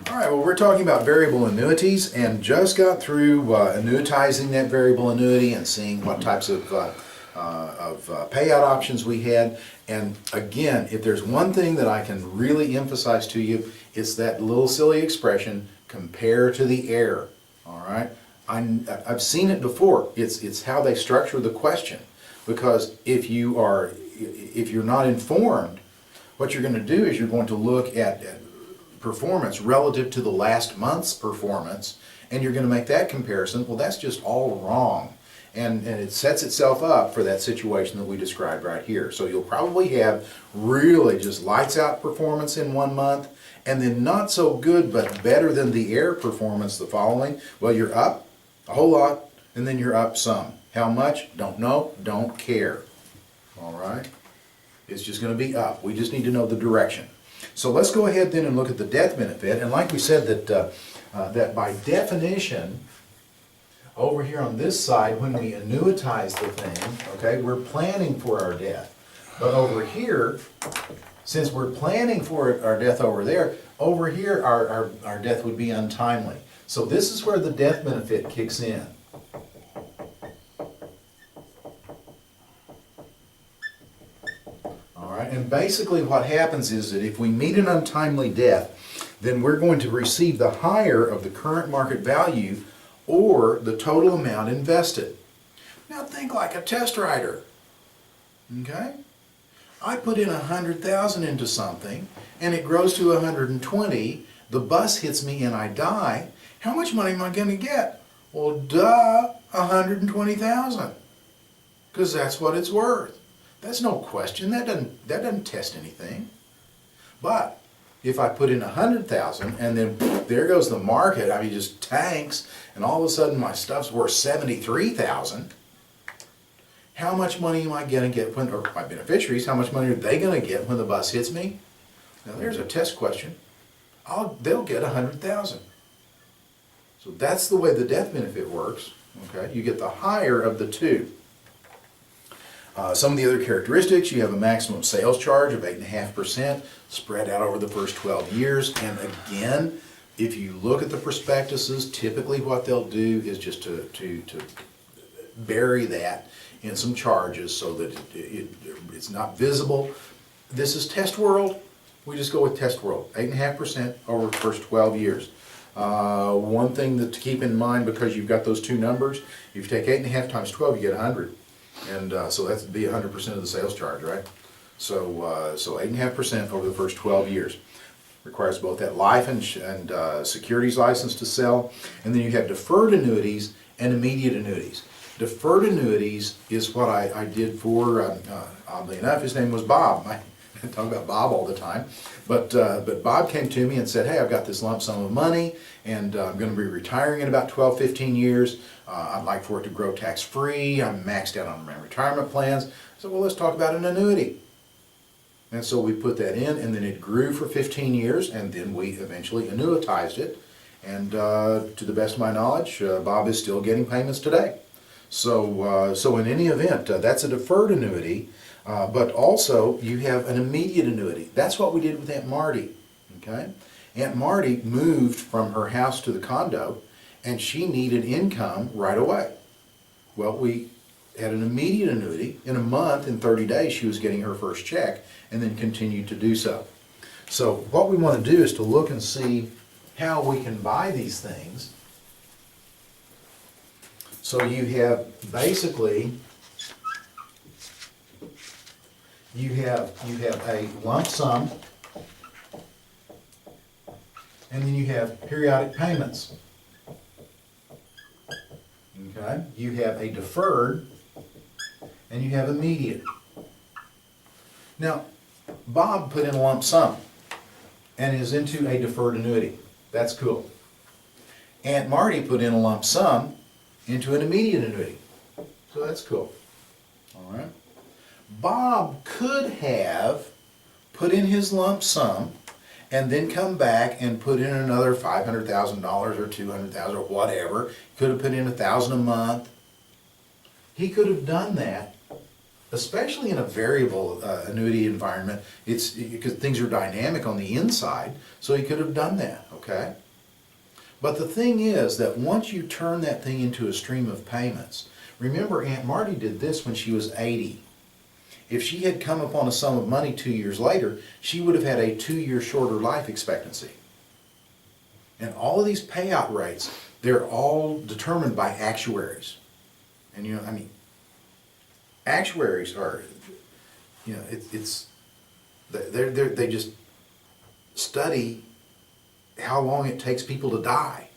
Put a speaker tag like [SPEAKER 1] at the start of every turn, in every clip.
[SPEAKER 1] All right, well, we're talking about variable annuities and just got through annuitizing that variable annuity and seeing what types of payout options we had. And again, if there's one thing that I can really emphasize to you, it's that little silly expression, compare to the heir. All right? I've seen it before. It's how they structure the question. Because if you're not informed, what you're going to do is you're going to look at performance relative to the last month's performance, and you're going to make that comparison. Well, that's just all wrong. And it sets itself up for that situation that we described right here. So you'll probably have really just lights out performance in 1 month, and then not so good but better than the heir performance the following. Well, you're up a whole lot, and then you're up some. How much? Don't know, don't care. All right? It's just going to be up. We just need to know the direction. So let's go ahead then and look at the death benefit. And like we said, that by definition, over here on this side, when we annuitize the thing, okay, we're planning for our death. But over here, since we're planning for our death over there, over here our death would be untimely. So this is where the death benefit kicks in. And basically what happens is that if we meet an untimely death, then we're going to receive the higher of the current market value or the total amount invested. Now think like a test rider. Okay? I put in 100,000 into something and it grows to 120, the bus hits me and I die. How much money am I going to get? Well, duh, 120,000. Because that's what it's worth. That's no question. That doesn't test anything. But if I put in 100,000 and then there goes the market, I mean, just tanks, and all of a sudden my stuff's worth 73,000. How much money am I going to get when, or my beneficiaries, how much money are they going to get when the bus hits me? Now there's a test question. They'll get 100,000. So that's the way the death benefit works. Okay, you get the higher of the two. Some of the other characteristics, you have a maximum sales charge of 8.5% spread out over the first 12 years. And again, if you look at the prospectuses, typically what they'll do is just to bury that in some charges so that it's not visible. This is test world. We just go with test world, 8.5% over the first 12 years. One thing to keep in mind, because you've got those two numbers, if you take 8.5 times 12, you get 100. And so that's be 100% of the sales charge, right? So 8.5% over the first 12 years. Requires both that life and securities license to sell. And then you have deferred annuities and immediate annuities. Deferred annuities is what I did for, oddly enough, his name was Bob. I talk about Bob all the time. But Bob came to me and said, hey, I've got this lump sum of money and I'm going to be retiring in about 12, 15 years. I'd like for it to grow tax-free. I'm maxed out on my retirement plans. So, well, let's talk about an annuity. And so we put that in, and then it grew for 15 years, and then we eventually annuitized it. And to the best of my knowledge, Bob is still getting payments today. So in any event, that's a deferred annuity, but also you have an immediate annuity. That's what we did with Aunt Marty. Okay? Aunt Marty moved from her house to the condo, and she needed income right away. Well, we had an immediate annuity. In a month, in 30 days, she was getting her first check and then continued to do so. So what we want to do is to look and see how we can buy these things. So you have basically, you have a lump sum, and then you have periodic payments. Okay? You have a deferred, and you have immediate. Now, Bob put in a lump sum and is into a deferred annuity. That's cool. Aunt Marty put in a lump sum into an immediate annuity. So that's cool. All right. Bob could have put in his lump sum and then come back and put in another $500,000 or $200,000 or whatever. Could have put in $1,000 a month. He could have done that, especially in a variable annuity environment. It's because things are dynamic on the inside, so he could have done that. okay? But the thing is that once you turn that thing into a stream of payments, remember Aunt Marty did this when she was 80. If she had come upon a sum of money 2 years later, she would have had a 2-year shorter life expectancy. And all of these payout rates, they're all determined by actuaries. And you know, I mean, actuaries are, you know, they just study how long it takes people to die.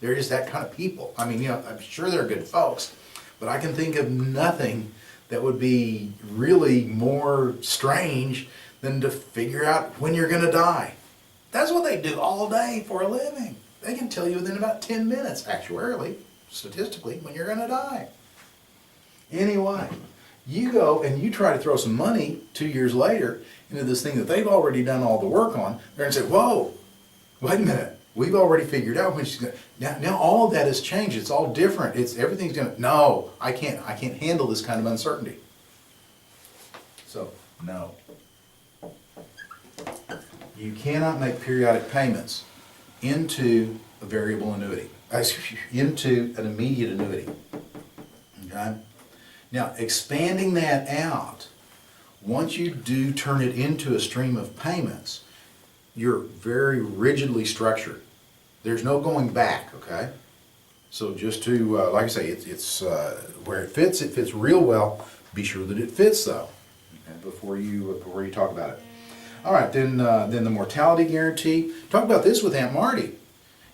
[SPEAKER 1] They're just that kind of people. I mean, you know, I'm sure they're good folks, but I can think of nothing that would be really more strange than to figure out when you're going to die. That's what they do all day for a living. They can tell you within about 10 minutes, actuarially, statistically, when you're going to die. Anyway, you go and you try to throw some money 2 years later into this thing that they've already done all the work on. They're going to say, whoa, wait a minute. We've already figured out when she's going to. Now all of that has changed. It's all different. Everything's going to. No, I can't handle this kind of uncertainty. So, no. You cannot make periodic payments into a variable annuity, into an immediate annuity. Okay? Now, expanding that out, once you do turn it into a stream of payments, you're very rigidly structured. There's no going back, okay? So just to, like I say, it's where it fits real well. Be sure that it fits, though, okay, before you talk about it. All right, then the mortality guarantee. Talk about this with Aunt Marty.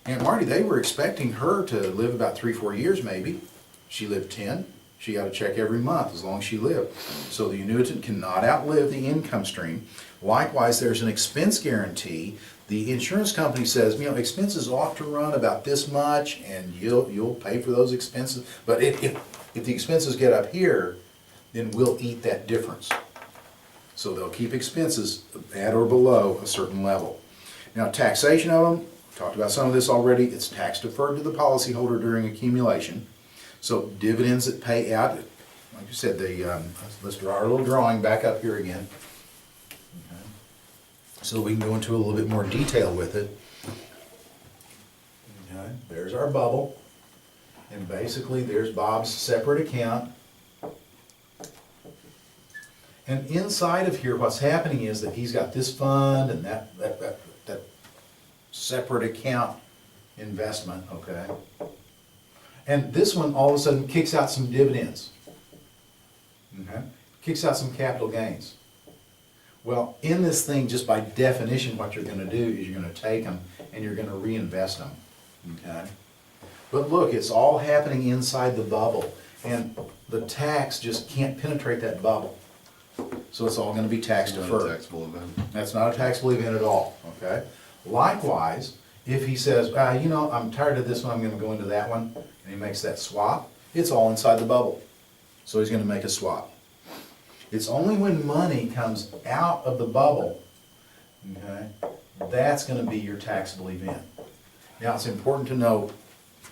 [SPEAKER 1] Aunt Marty, they were expecting her to live about 3-4 years, maybe. She lived 10. She got a check every month as long as she lived. So the annuitant cannot outlive the income stream. Likewise, there's an expense guarantee. The insurance company says, you know, expenses ought to run about this much, and you'll pay for those expenses. But if the expenses get up here, then we'll eat that difference. So they'll keep expenses at or below a certain level. Now, taxation of them, we talked about some of this already. It's tax deferred to the policyholder during accumulation. So dividends that pay out, like you said, let's draw our little drawing back up here again. Okay. So we can go into a little bit more detail with it. Okay. There's our bubble. And basically there's Bob's separate account. And inside of here, what's happening is that he's got this fund and that separate account investment, okay? And this one all of a sudden kicks out some dividends, okay? Kicks out some capital gains. Well, in this thing, just by definition, what you're going to do is you're going to take them and you're going to reinvest them, okay? But look, it's all happening inside the bubble, and the tax just can't penetrate that bubble. So it's all going to be tax deferred.
[SPEAKER 2] Not a taxable event.
[SPEAKER 1] That's not a taxable event at all, okay? Likewise, if he says, you know, I'm tired of this one, I'm going to go into that one, and he makes that swap, it's all inside the bubble. So he's going to make a swap. It's only when money comes out of the bubble, okay, that's going to be your taxable event. Now, it's important to know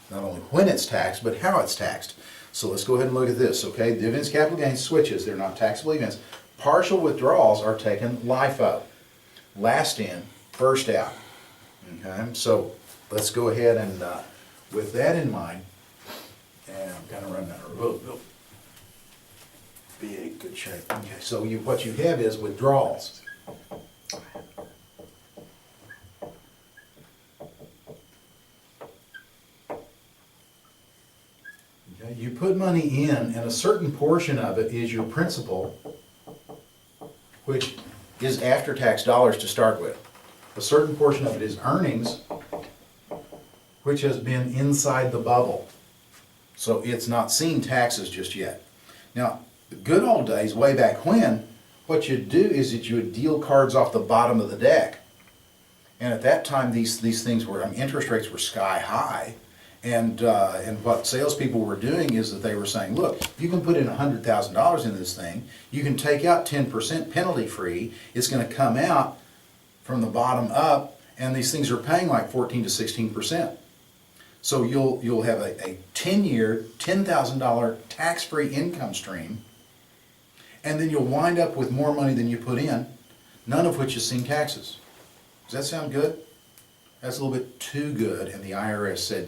[SPEAKER 1] not only when it's taxed, but how it's taxed. So let's go ahead and look at this, okay? Dividends, capital gains, switches, they're not taxable events. Partial withdrawals are taken LIFO. Last in, first out. Okay, so let's go ahead and, with that in mind, and I'm kind of running out of big, good shape. Okay, so what you have is withdrawals. Okay, you put money in, and a certain portion of it is your principal, which is after-tax dollars to start with. A certain portion of it is earnings, which has been inside the bubble. So it's not seen taxes just yet. Now, the good old days, way back when, what you'd do is that you would deal cards off the bottom of the deck. And at that time, these things were, interest rates were sky high. And what salespeople were doing is that they were saying, look, you can put in $100,000 in this thing, you can take out 10% penalty free, it's going to come out from the bottom up, and these things are paying like 14 to 16%. So you'll have a 10-year, $10,000 tax-free income stream, and then you'll wind up with more money than you put in, none of which has seen taxes. Does that sound good? That's a little bit too good, and the IRS said,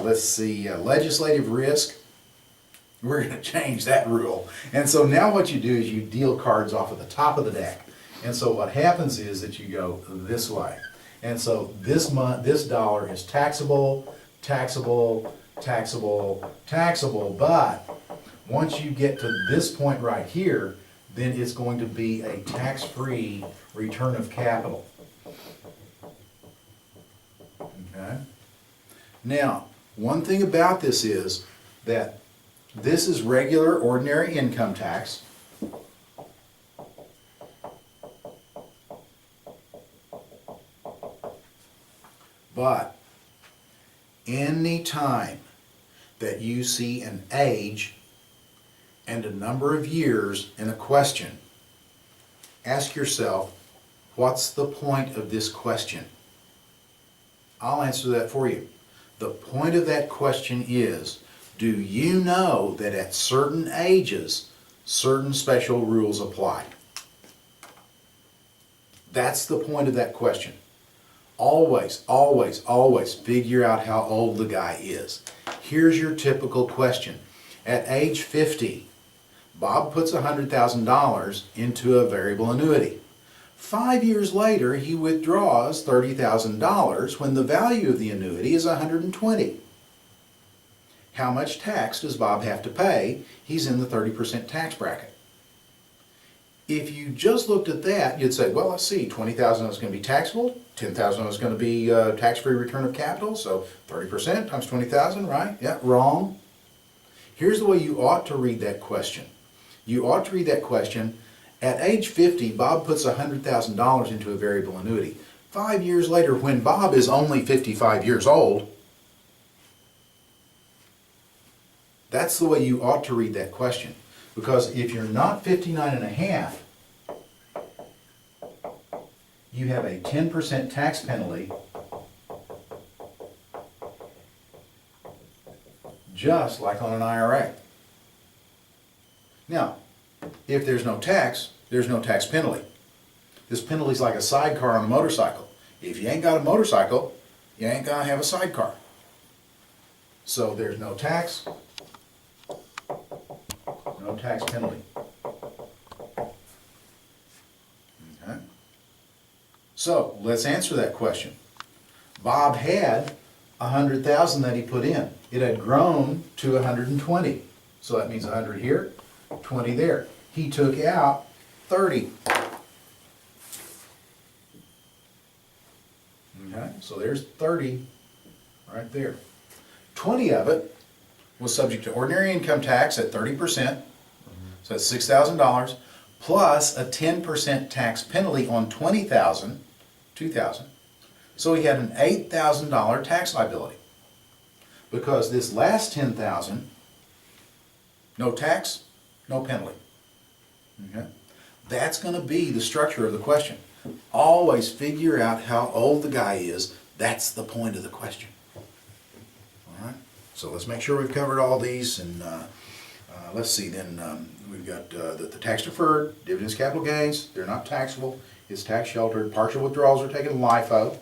[SPEAKER 1] let's see, legislative risk, we're going to change that rule. And so now what you do is you deal cards off at the top of the deck. And so what happens is that you go this way. And so this dollar is taxable, taxable, taxable, taxable, but once you get to this point right here, then it's going to be a tax-free return of capital. Okay? Now, one thing about this is that this is regular ordinary income tax. But any time that you see an age and a number of years in a question, ask yourself, what's the point of this question? I'll answer that for you. The point of that question is, do you know that at certain ages, certain special rules apply? That's the point of that question. Always, always, always figure out how old the guy is. Here's your typical question. At age 50, Bob puts $100,000 into a variable annuity. 5 years later, he withdraws $30,000 when the value of the annuity is $120,000. How much tax does Bob have to pay? He's in the 30% tax bracket. If you just looked at that, you'd say, well, let's see, $20,000 is going to be taxable, $10,000 is going to be tax-free return of capital, so 30% times $20,000, right? Yeah, wrong. Here's the way you ought to read that question. You ought to read that question, at age 50, Bob puts $100,000 into a variable annuity. 5 years later, when Bob is only 55 years old, that's the way you ought to read that question. Because if you're not 59 and a half, you have a 10% tax penalty just like on an IRA. Now, if there's no tax penalty. This penalty is like a sidecar on a motorcycle. If you ain't got a motorcycle, you ain't gonna have a sidecar. So there's no tax penalty. Okay. So let's answer that question. Bob had $100,000 that he put in. It had grown to $120,000. So that means 100 here, 20 there. He took out 30. Okay, so there's 30 right there. 20 of it was subject to ordinary income tax at 30%, so that's $6,000, plus a 10% tax penalty on $20,000, $2,000. So he had an $8,000 tax liability. Because this last $10,000, no tax, no penalty. Okay? That's going to be the structure of the question. Always figure out how old the guy is. That's the point of the question. All right? So let's make sure we've covered all these. And let's see, then we've got the tax deferred, dividends, capital gains. They're not taxable. It's tax sheltered. Partial withdrawals are taken LIFO.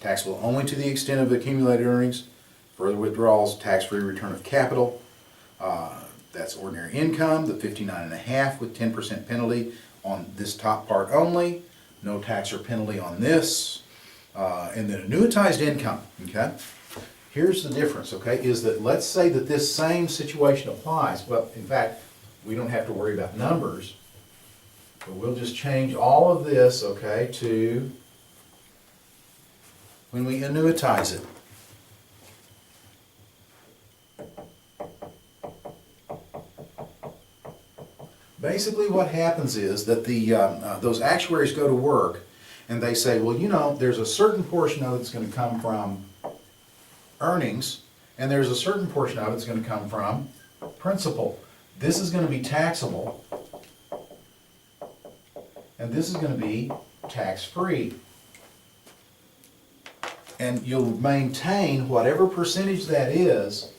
[SPEAKER 1] Taxable only to the extent of accumulated earnings. Further withdrawals, tax-free return of capital. That's ordinary income, the 59.5 with 10% penalty on this top part only. No tax or penalty on this. And then annuitized income, okay? Here's the difference, okay, is that let's say that this same situation applies. Well, in fact, we don't have to worry about numbers, but we'll just change all of this, okay, to when we annuitize it. Basically what happens is that those actuaries go to work and they say, well, you know, there's a certain portion of it that's going to come from earnings, and there's a certain portion of it that's going to come from principal. This is going to be taxable, and this is going to be tax-free. And you'll maintain whatever percentage that is,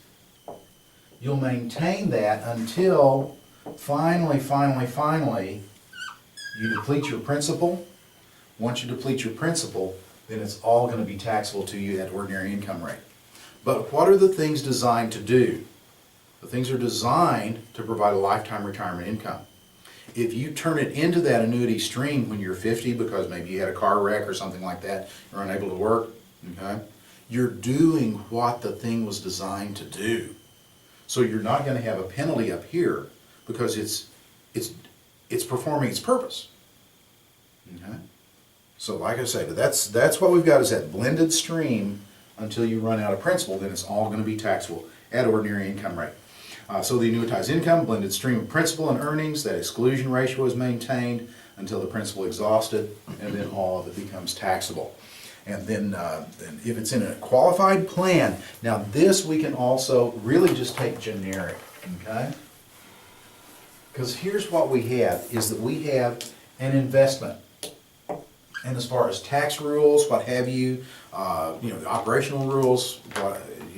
[SPEAKER 1] you'll maintain that until finally, you deplete your principal. Once you deplete your principal, then it's all going to be taxable to you at ordinary income rate. But what are the things designed to do? The things are designed to provide a lifetime retirement income. If you turn it into that annuity stream when you're 50 because maybe you had a car wreck or something like that, you're unable to work, okay, you're doing what the thing was designed to do. So you're not going to have a penalty up here because it's performing its purpose. Okay? So like I say, that's what we've got is that blended stream until you run out of principal, then it's all going to be taxable at ordinary income rate. So the annuitized income, blended stream of principal and earnings, that exclusion ratio is maintained until the principal exhausted, and then all of it becomes taxable. And then if it's in a qualified plan, now this we can also really just take generic, okay? Because here's what we have, is that we have an investment. And as far as tax rules, what have you, the operational rules,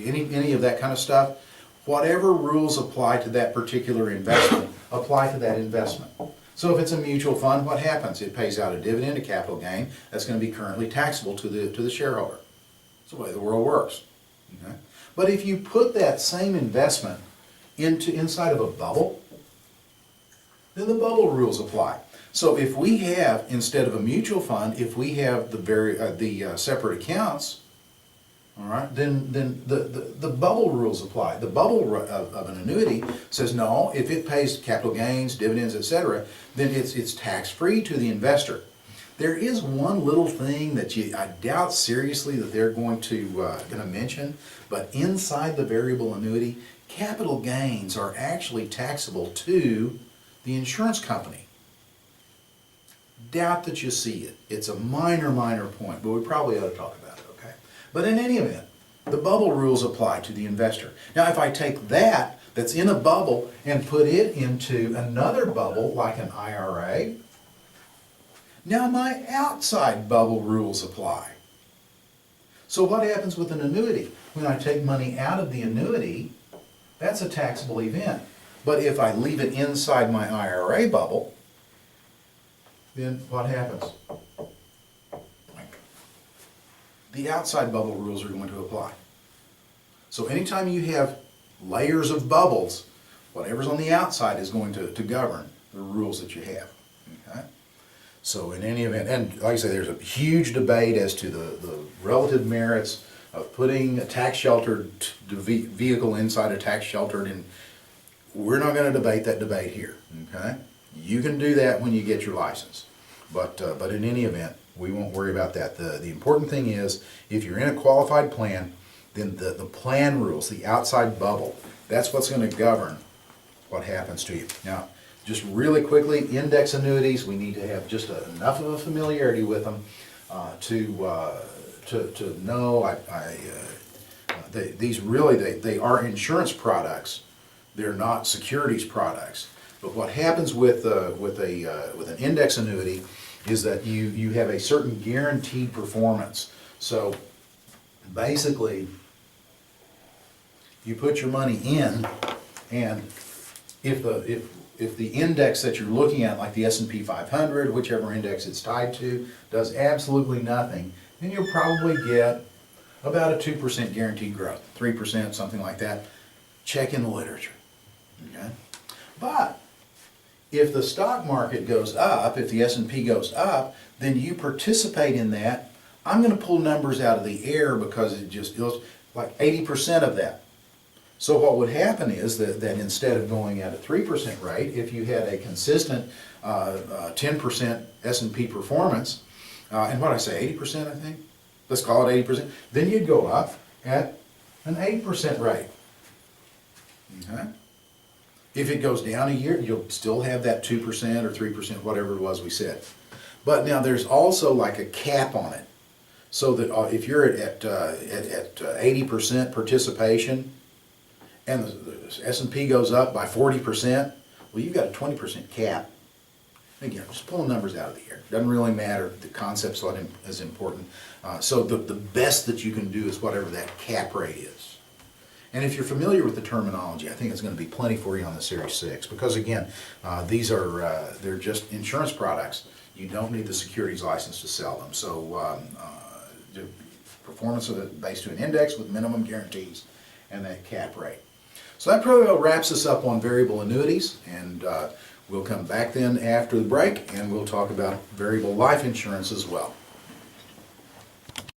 [SPEAKER 1] any of that kind of stuff, whatever rules apply to that particular investment, apply to that investment. So if it's a mutual fund, what happens? It pays out a dividend, a capital gain, that's going to be currently taxable to the shareholder. That's the way the world works. Okay? But if you put that same investment inside of a bubble, then the bubble rules apply. So if we have, instead of a mutual fund, if we have the separate accounts, all right, then the bubble rules apply. The bubble of an annuity says no, if it pays capital gains, dividends, etc., then it's tax-free to the investor. There is one little thing that I doubt seriously that they're going to mention, but inside the variable annuity, capital gains are actually taxable to the insurance company. Doubt that you see it. It's a minor point, but we probably ought to talk about it, okay? But in any event, the bubble rules apply to the investor. Now, if I take that's in a bubble and put it into another bubble, like an IRA, now my outside bubble rules apply. So what happens with an annuity? When I take money out of the annuity, that's a taxable event. But if I leave it inside my IRA bubble, then what happens? The outside bubble rules are going to apply. So anytime you have layers of bubbles, whatever's on the outside is going to govern the rules that you have. Okay? So in any event, and like I say, there's a huge debate as to the relative merits of putting a tax-sheltered vehicle inside a tax-sheltered, and we're not going to debate that debate here. Okay? You can do that when you get your license. But in any event, we won't worry about that. The important thing is, if you're in a qualified plan, then the plan rules, the outside bubble, that's what's going to govern what happens to you. Now, just really quickly, index annuities, we need to have just enough of a familiarity with them to know. These really, they are insurance products. They're not securities products. But what happens with an index annuity is that you have a certain guaranteed performance. So basically, you put your money in, and if the index that you're looking at, like the S&P 500, whichever index it's tied to, does absolutely nothing, then you'll probably get about a 2% guaranteed growth, 3%, something like that. Check in the literature. Okay? But if the stock market goes up, if the S&P goes up, then you participate in that. I'm going to pull numbers out of the air because it was like 80% of that. So what would happen is that instead of going at a 3% rate, if you had a consistent 10% S&P performance, and what I say, 80% I think? Let's call it 80%, then you'd go up at an 8% rate. Okay? If it goes down a year, you'll still have that 2% or 3%, whatever it was we said. But now there's also like a cap on it. So that if you're at 80% participation and the S&P goes up by 40%, well, you've got a 20% cap. Again, just pulling numbers out of the air. Doesn't really matter. The concept's not as important. So the best that you can do is whatever that cap rate is. And if you're familiar with the terminology, I think it's going to be plenty for you on the Series 6. Because again, these are, they're just insurance products. You don't need the securities license to sell them. So performance based to an index with minimum guarantees and that cap rate. So that probably wraps us up on variable annuities, and we'll come back then after the break and we'll talk about variable life insurance as well.